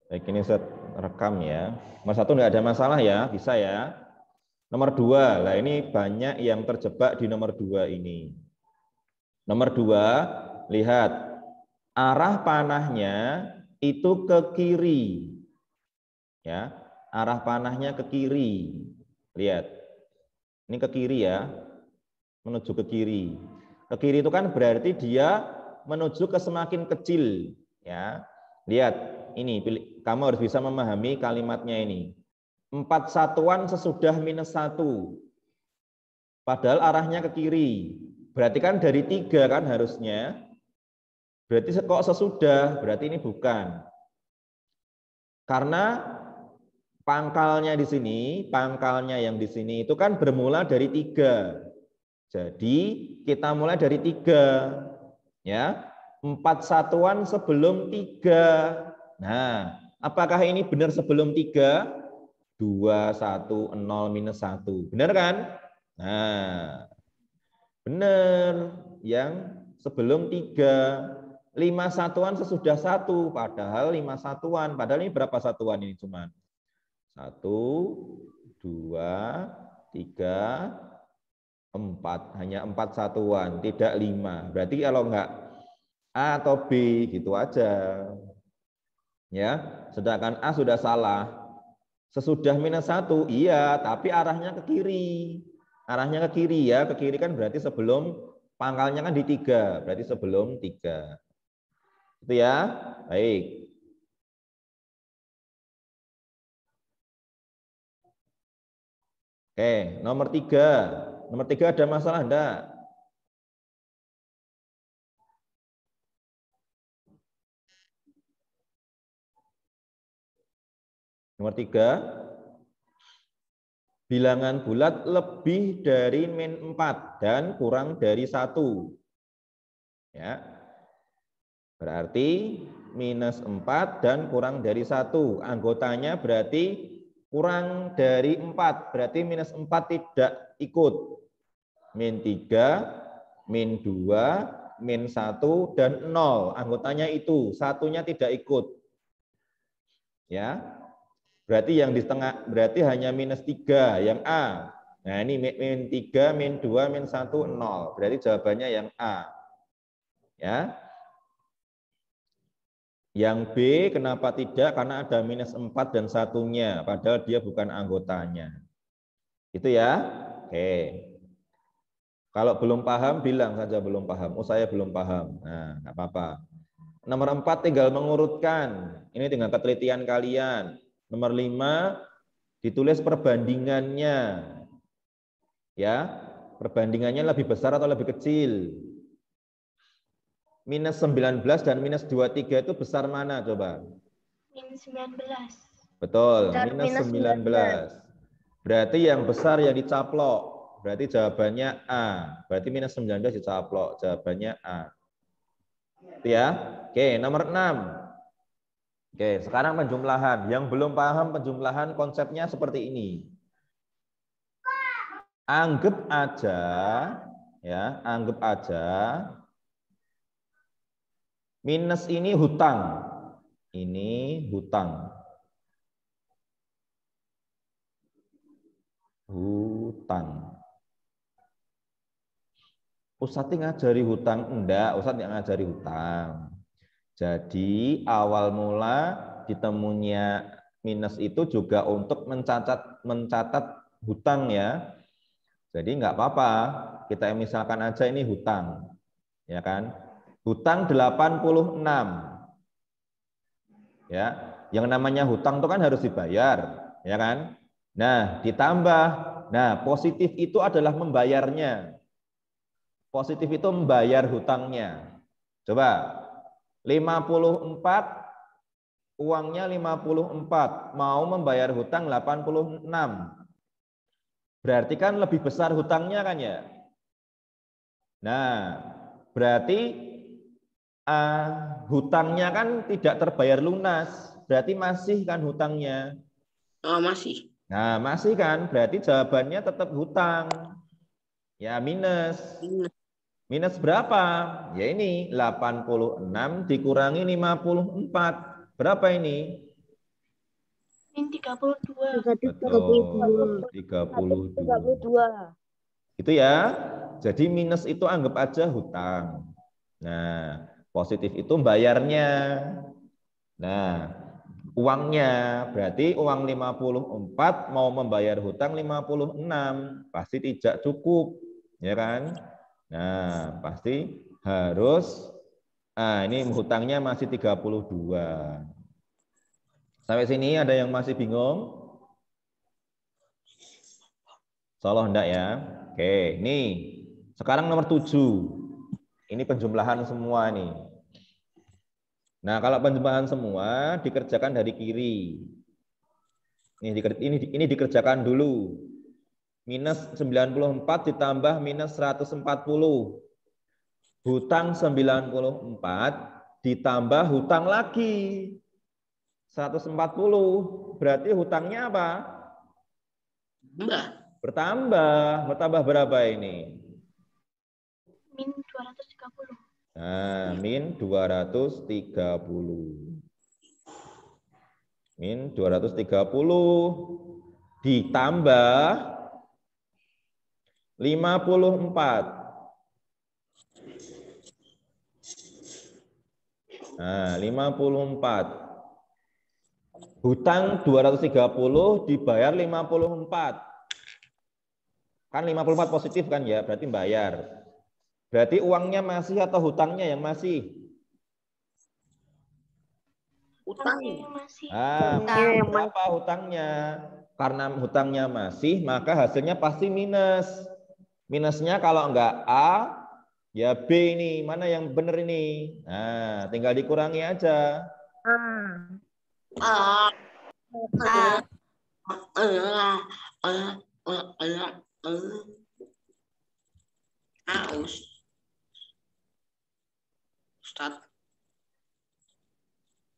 Baik, ini saya rekam ya. Nomor 1 nggak ada masalah ya, bisa ya. Nomor 2, lah ini banyak yang terjebak di nomor 2 ini. Nomor 2, lihat arah panahnya itu ke kiri. Ya, arah panahnya ke kiri. Lihat, ini ke kiri ya, menuju ke kiri. Ke kiri itu kan berarti dia menuju ke semakin kecil. Ya, lihat ini, kamu harus bisa memahami kalimatnya ini. 4 satuan sesudah -1. Padahal arahnya ke kiri. Berarti kan dari 3 kan harusnya. Berarti kok sesudah, berarti ini bukan. Karena pangkalnya di sini, pangkalnya yang di sini itu kan bermula dari 3. Jadi kita mulai dari 3. Ya, 4 satuan sebelum 3. Nah, apakah ini benar sebelum 3? 2, 1, 0, -1. Benar kan? Nah, benar. Yang sebelum 3. 5 satuan sesudah 1. Padahal 5 satuan. Padahal ini berapa satuan ini cuman? 1, 2, 3, 4. Hanya 4 satuan, tidak 5. Berarti kalau enggak A atau B gitu aja. Ya, sedangkan A sudah salah. Sesudah -1, iya, tapi arahnya ke kiri. Arahnya ke kiri ya, ke kiri kan berarti sebelum pangkalnya kan di 3, berarti sebelum 3. Itu ya. Baik. Oke, nomor 3. Nomor 3 ada masalah enggak? Nomor 3, bilangan bulat lebih dari -4 dan kurang dari 1. Ya. Berarti -4 dan kurang dari 1. Anggotanya berarti kurang dari 4. Berarti -4 tidak ikut. -3, -2, -1, dan 0. Anggotanya itu. Satunya tidak ikut. Ya. Berarti yang di tengah berarti hanya -3 yang A. Nah, ini -3, -2, -1, 0. Berarti jawabannya yang A. Ya. Yang B kenapa tidak? Karena ada -4 dan satunya, padahal dia bukan anggotanya. Itu ya. Oke. Kalau belum paham, bilang saja belum paham. Oh, saya belum paham. Nah, nggak apa-apa. Nomor 4 tinggal mengurutkan. Ini dengan ketelitian kalian. Nomor 5 ditulis perbandingannya. Ya, perbandingannya lebih besar atau lebih kecil? -19 dan -23 itu besar mana coba? -19. Betul, -19. -19. Berarti yang besar yang dicaplok. Berarti jawabannya A. Berarti -19 dicaplok. Jawabannya A. Itu ya. Oke, nomor 6. Oke, sekarang penjumlahan. Yang belum paham penjumlahan konsepnya seperti ini. Anggap aja, ya, anggap aja minus ini hutang. Ini hutang. Hutang. Ustadz ngajari hutang? Enggak, Ustadz nggak ngajari hutang. Jadi awal mula ditemunya minus itu juga untuk mencatat hutang ya. Jadi nggak apa-apa, kita misalkan aja ini hutang. Ya kan? Hutang 86. Ya, yang namanya hutang itu kan harus dibayar, ya kan? Nah, ditambah, nah positif itu adalah membayarnya. Positif itu membayar hutangnya. Coba, 54, uangnya 54, mau membayar hutang 86. Berarti kan lebih besar hutangnya kan ya? Nah, berarti hutangnya kan tidak terbayar lunas. Berarti masih kan hutangnya. Oh, masih. Nah, masih kan? Berarti jawabannya tetap hutang. Ya, minus. Minus berapa? Ya ini, 86 dikurangi 54. Berapa ini? Min 32. Betul, 32. Itu ya. Jadi minus itu anggap aja hutang. Nah, positif itu bayarnya. Nah, uangnya berarti uang 54 mau membayar hutang 56, pasti tidak cukup, ya kan? Nah, pasti harus ini hutangnya masih 32. Sampai sini ada yang masih bingung? Insyaallah enggak ya? Oke, nih. Sekarang nomor 7. Ini penjumlahan semua nih. Nah, kalau penjumlahan semua dikerjakan dari kiri. Ini dikerjakan dulu. Minus 94 ditambah minus 140. Hutang 94 ditambah hutang lagi 140. Berarti hutangnya apa? Bertambah. Bertambah berapa ini? Min 230. Nah, min 230. Min 230 ditambah 54. Nah, 54. Hutang 230 dibayar 54. Kan 54 positif kan ya, berarti bayar. Berarti uangnya masih atau hutangnya yang masih? Hutangnya yang masih. Berapa hutangnya? Karena hutangnya masih, maka hasilnya pasti minus. Minusnya kalau enggak A, ya B ini. Mana yang benar ini? Nah, tinggal dikurangi aja.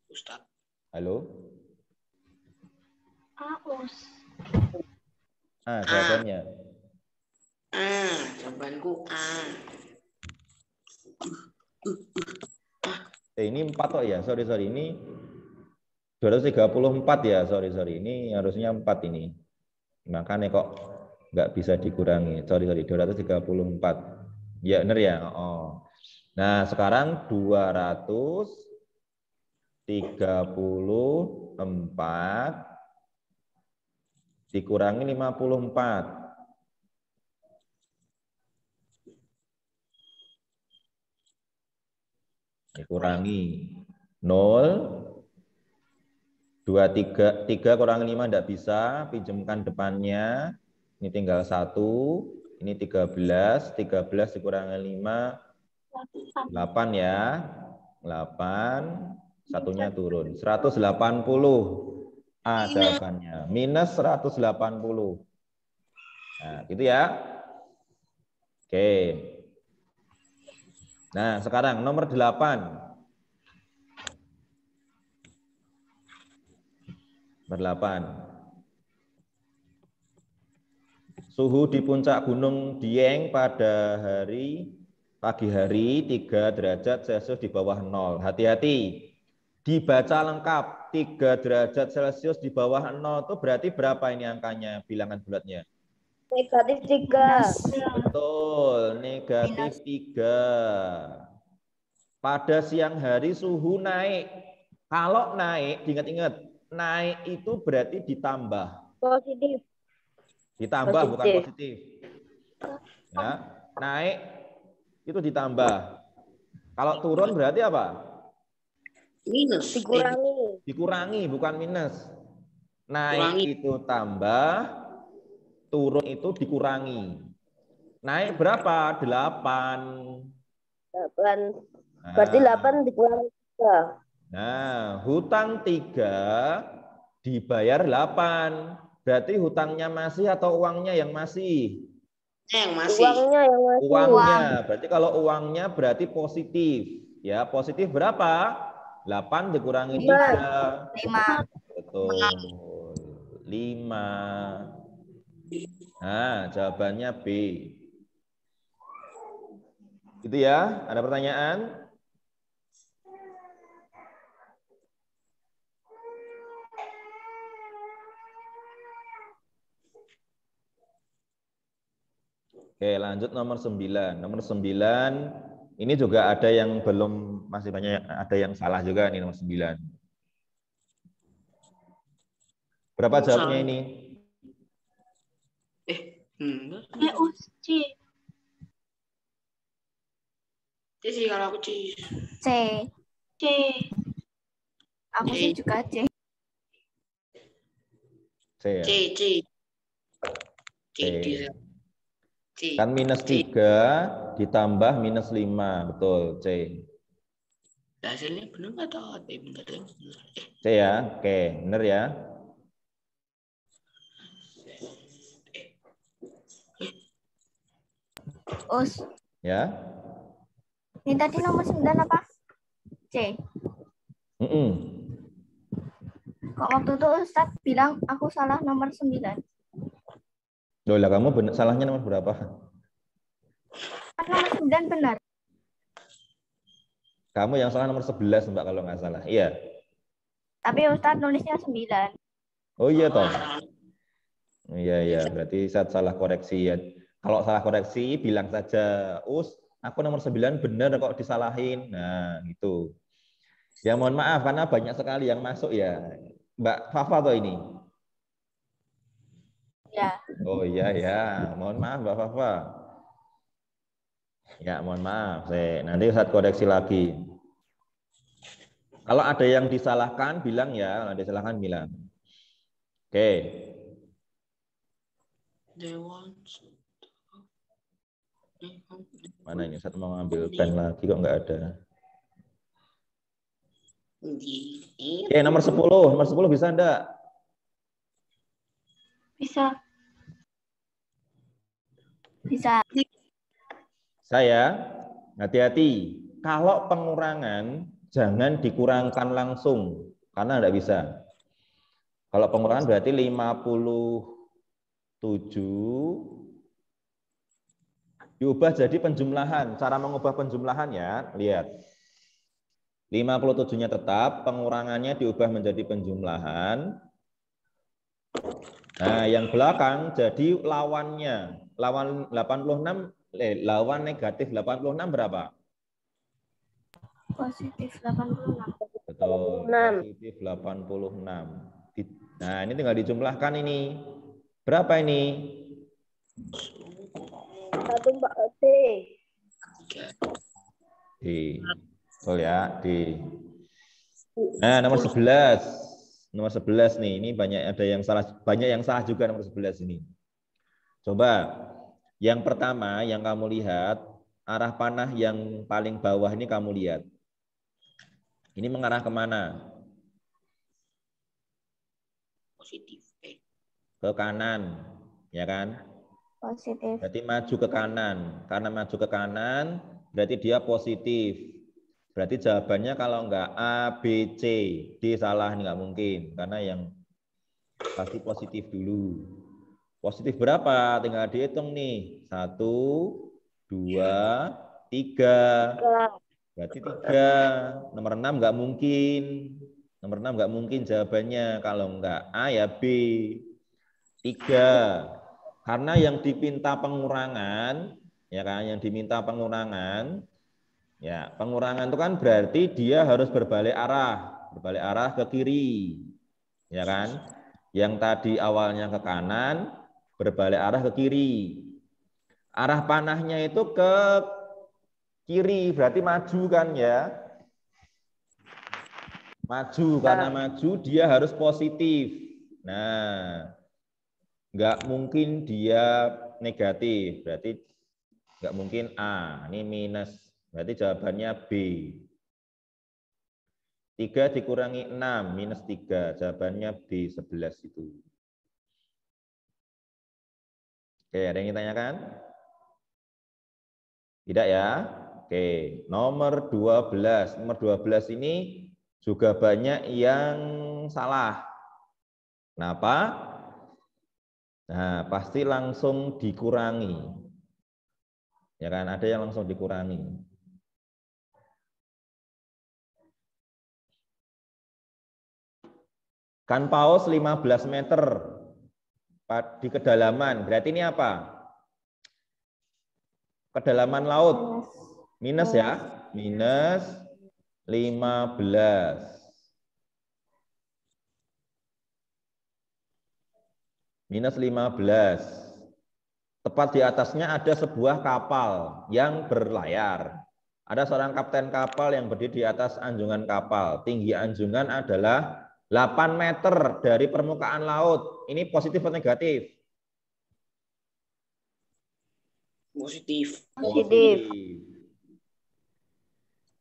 Ustaz. Halo? Aus. Jawabannya. Jawabanku A. Ini 4 kok ya, sorry. Ini 234 ya, sorry. Ini harusnya 4 ini. Makanya kok nggak bisa dikurangi. Sorry, 234. Ya, benar ya? Oh. Nah, sekarang 234 dikurangi 54. Dikurangi 0, 3 kurangi 5 tidak bisa, pinjamkan depannya, ini tinggal 1, ini 13 dikurangi 5, 8 ya, 8, satunya turun, 180, jawabannya, minus 180. Nah, gitu ya. Oke. Nah, sekarang nomor 8. Suhu di puncak Gunung Dieng pada pagi hari 3 derajat Celcius di bawah 0. Hati-hati. Dibaca lengkap 3 derajat Celcius di bawah 0 itu berarti berapa ini angkanya, bilangan bulatnya? Negatif 3. Betul, negatif 3. Pada siang hari suhu naik. Kalau naik, diingat-ingat, naik itu berarti ditambah. Positif. Ditambah bukan positif. Ya, naik itu ditambah. Kalau turun berarti apa? Minus. Dikurangi. Dikurangi bukan minus. Naik itu tambah, turun itu dikurangi. Naik berapa? 8. 8. Berarti 8 dikurangi 3. Nah, hutang 3 dibayar 8. Berarti hutangnya masih atau uangnya yang masih? Yang masih. Uangnya yang masih. Uangnya. Berarti kalau uangnya berarti positif. Ya, positif berapa? 8 dikurangi 3. 5. Betul. 5. Nah, jawabannya B. Gitu ya. Ada pertanyaan? Oke, lanjut nomor 9. Nomor 9 ini juga ada yang belum, masih banyak ada yang salah juga nih nomor 9. Berapa jawabnya ini? Enggak. C. C sih kalau aku C. C. C. Aku sih juga C. C ya? C. C. C. Kan minus 3 ditambah minus 5. Betul, C. Hasilnya benar nggak tahu? Benar ya. C ya? Oke, benar ya? Us. Ya? Ini tadi nomor 9 apa? C. Kok waktu itu Ustadz bilang aku salah nomor 9? Loh lah, kamu benar, salahnya nomor berapa? Kan nomor 9 benar. Kamu yang salah nomor 11, Mbak, kalau nggak salah. Iya. Tapi Ustadz nulisnya 9. Oh iya toh. Iya. Berarti saya salah koreksi ya. Kalau salah koreksi, bilang saja, aku nomor 9 benar kok disalahin. Nah, gitu. Ya mohon maaf, karena banyak sekali yang masuk ya. Mbak Fafa toh ini? Ya. Oh iya ya, mohon maaf Mbak Fafa. Ya mohon maaf, nanti saya koreksi lagi. Kalau ada yang disalahkan, bilang ya. Kalau disalahkan, bilang. Oke. Mana ini? Saya mau ngambil pen lagi, kok nggak ada. Oke, nomor 10. Nomor 10 bisa enggak? Bisa. Bisa. Saya, hati-hati. Kalau pengurangan, jangan dikurangkan langsung. Karena enggak bisa. Kalau pengurangan berarti 57 diubah jadi penjumlahan. Cara mengubah penjumlahan ya, lihat. 57-nya tetap, pengurangannya diubah menjadi penjumlahan. Nah, yang belakang jadi lawannya. Lawan 86, lawan negatif 86 berapa? Positif 86. Betul, positif 86. Nah, ini tinggal dijumlahkan ini. Berapa ini? 1 Mbak D. D. Betul ya, D. Nah, nomor 11. Nomor 11 nih, ini banyak yang salah juga nomor 11 ini. Coba, yang pertama yang kamu lihat, arah panah yang paling bawah ini kamu lihat. Ini mengarah kemana? Positif. Ke kanan, ya kan? Positif. Berarti maju ke kanan. Karena maju ke kanan, berarti dia positif. Berarti jawabannya kalau enggak A, B, C. D salah, ini enggak mungkin. Karena yang pasti positif dulu. Positif berapa? Tinggal dihitung nih. 1, 2, 3. Berarti 3. Nomor 6 enggak mungkin. Nomor 6 enggak mungkin jawabannya. Kalau enggak A ya B. 3. Karena yang diminta pengurangan, ya kan? Yang diminta pengurangan, ya, pengurangan itu kan berarti dia harus berbalik arah ke kiri, ya kan? Yang tadi awalnya ke kanan, berbalik arah ke kiri. Arah panahnya itu ke kiri, berarti maju kan ya? Maju, karena maju dia harus positif. Nah, nggak mungkin dia negatif, berarti nggak mungkin A, ini minus. Berarti jawabannya B. 3 dikurangi 6, minus 3. Jawabannya B, 11 itu. Oke, ada yang ditanyakan? Tidak ya? Oke, nomor 12. Nomor 12 ini juga banyak yang salah. Kenapa? Nah, pasti langsung dikurangi. Ya kan, ada yang langsung dikurangi. Kan paus 15 meter di kedalaman. Berarti ini apa? kedalaman laut. Minus ya, minus 15. Minus 15. Tepat di atasnya ada sebuah kapal yang berlayar. Ada seorang kapten kapal yang berdiri di atas anjungan kapal. Tinggi anjungan adalah 8 meter dari permukaan laut. Ini positif atau negatif? Positif. Positif.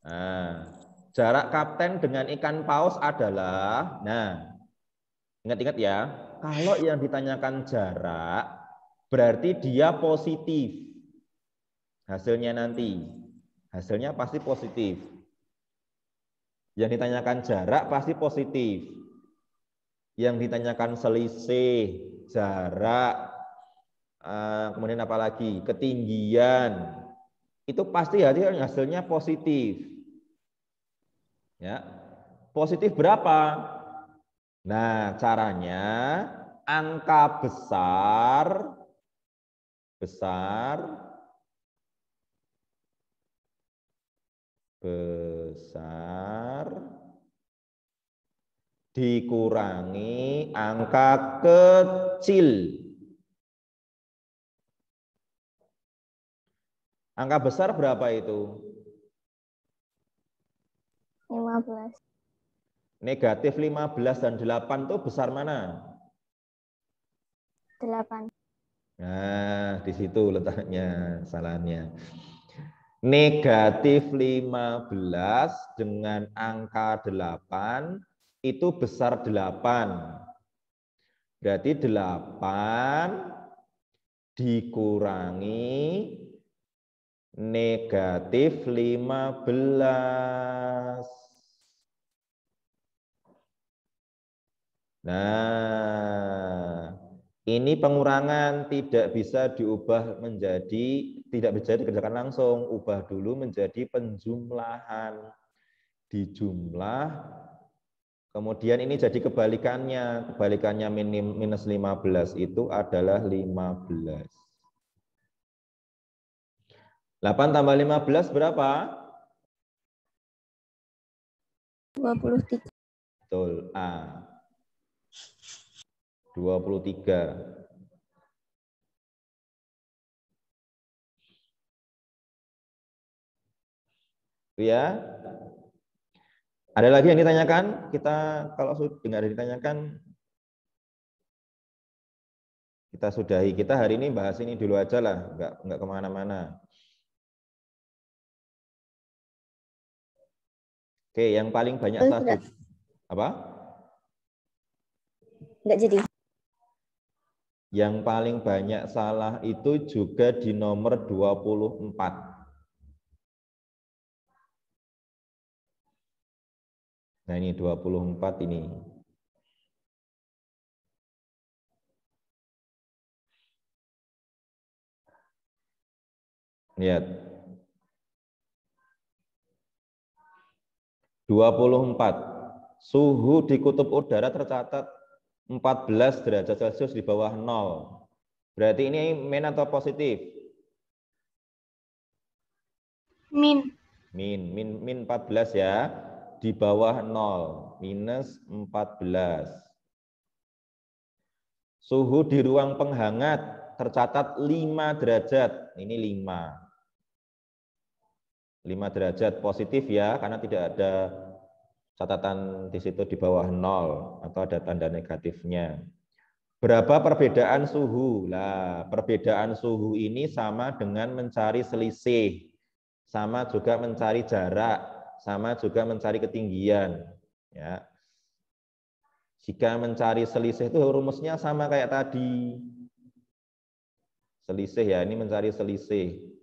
Nah, jarak kapten dengan ikan paus adalah, nah, ingat-ingat ya, kalau yang ditanyakan jarak, berarti dia positif. Hasilnya nanti, hasilnya pasti positif. Yang ditanyakan jarak pasti positif. Yang ditanyakan selisih, jarak, kemudian apa lagi, ketinggian, itu pasti hasilnya positif. Ya, positif berapa? Nah, caranya angka besar dikurangi angka kecil. Angka besar berapa itu? 15. Negatif 15 dan 8 itu besar mana? 8. Nah, di situ letaknya salahnya. Negatif 15 dengan angka 8 itu besar 8. Berarti 8 dikurangi negatif 15. Nah, ini pengurangan tidak bisa diubah menjadi, tidak bisa dikerjakan langsung. Ubah dulu menjadi penjumlahan. Dijumlah, kemudian ini jadi kebalikannya. Kebalikannya minus 15 itu adalah 15. 8 tambah 15 berapa? 23. Betul, A. 23. Itu ya. Ada lagi yang ditanyakan? Kita kalau sudah ada ditanyakan, kita sudahi. Kita hari ini bahas ini dulu aja lah, nggak kemana-mana. Oke, yang paling banyak salah apa? Enggak jadi. Yang paling banyak salah itu juga di nomor 24. Nah, ini 24 ini. Lihat. 24. Suhu di kutub udara tercatat 14 derajat Celcius di bawah 0. Berarti ini min atau positif? Min. Min 14 ya. Di bawah 0. Minus 14. Suhu di ruang penghangat tercatat 5 derajat. Ini 5. 5 derajat positif ya, karena tidak ada catatan di situ di bawah 0 atau ada tanda negatifnya. Berapa perbedaan suhu? Lah, perbedaan suhu ini sama dengan mencari selisih, sama juga mencari jarak, sama juga mencari ketinggian. Ya. Jika mencari selisih itu rumusnya sama kayak tadi. Selisih ya, ini mencari selisih.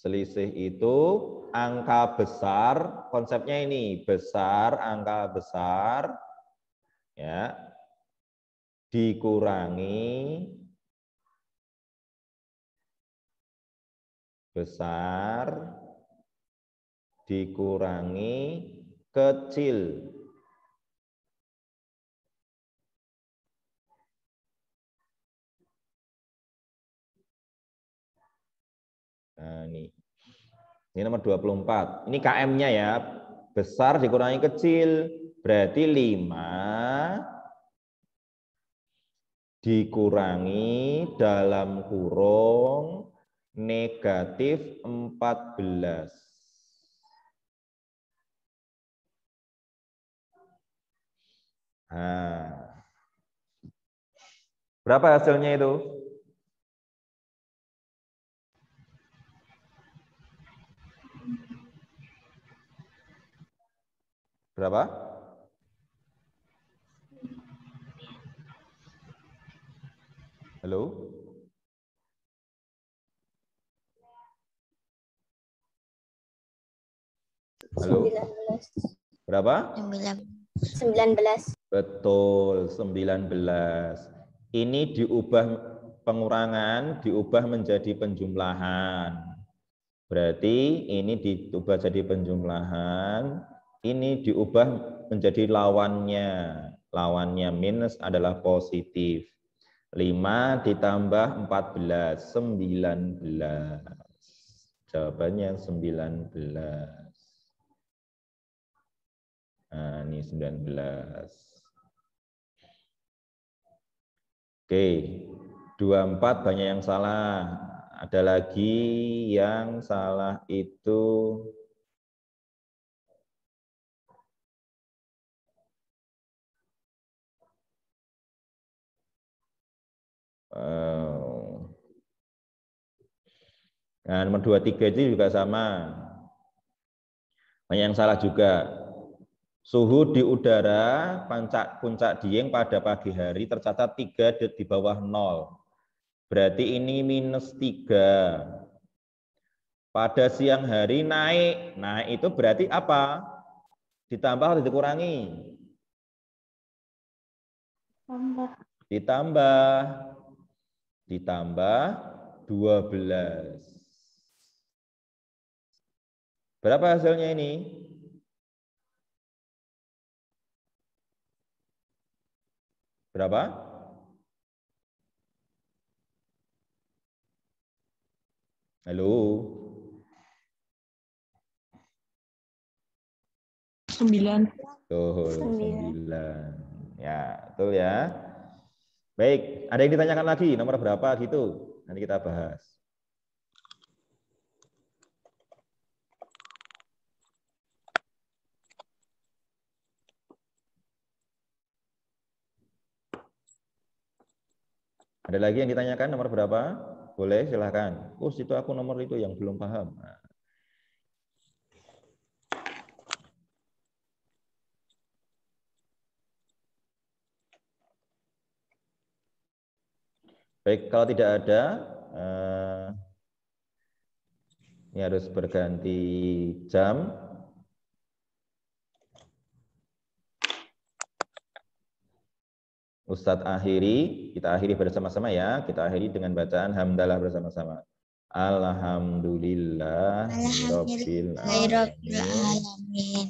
Selisih itu angka besar, konsepnya ini besar, angka besar, ya, dikurangi besar, dikurangi kecil. Nah, ini nomor 24. Ini KM-nya ya. Besar dikurangi kecil. Berarti 5 dikurangi dalam kurung negatif 14. Nah, berapa hasilnya itu? Berapa? Halo? Halo? 19. Berapa? 19. Betul, 19. Ini diubah pengurangan, diubah menjadi penjumlahan. Berarti ini diubah jadi penjumlahan, ini diubah menjadi lawannya. Lawannya minus adalah positif. 5 ditambah 14, 19. Jawabannya 19. Nah, ini 19. Oke, 24 banyak yang salah. Ada lagi yang salah itu nah, nomor 23 itu juga sama. Banyak yang salah juga. Suhu di udara puncak Dieng pada pagi hari tercatat 3 di bawah 0. Berarti ini minus 3. Pada siang hari naik. Naik itu berarti apa? Ditambah atau dikurangi? Ditambah 12. Berapa hasilnya ini? Berapa? Halo? 9. Tuh, 9. Ya, betul ya. Baik, ada yang ditanyakan lagi, nomor berapa gitu? Nanti kita bahas. Ada lagi yang ditanyakan nomor berapa? Boleh, silahkan. Oh, situ aku nomor itu yang belum paham. Nah. Baik, kalau tidak ada, ini harus berganti jam. Ustadz akhiri, kita akhiri bersama-sama ya. Kita akhiri dengan bacaan hamdalah bersama-sama. Alhamdulillah. Rabbil alamin.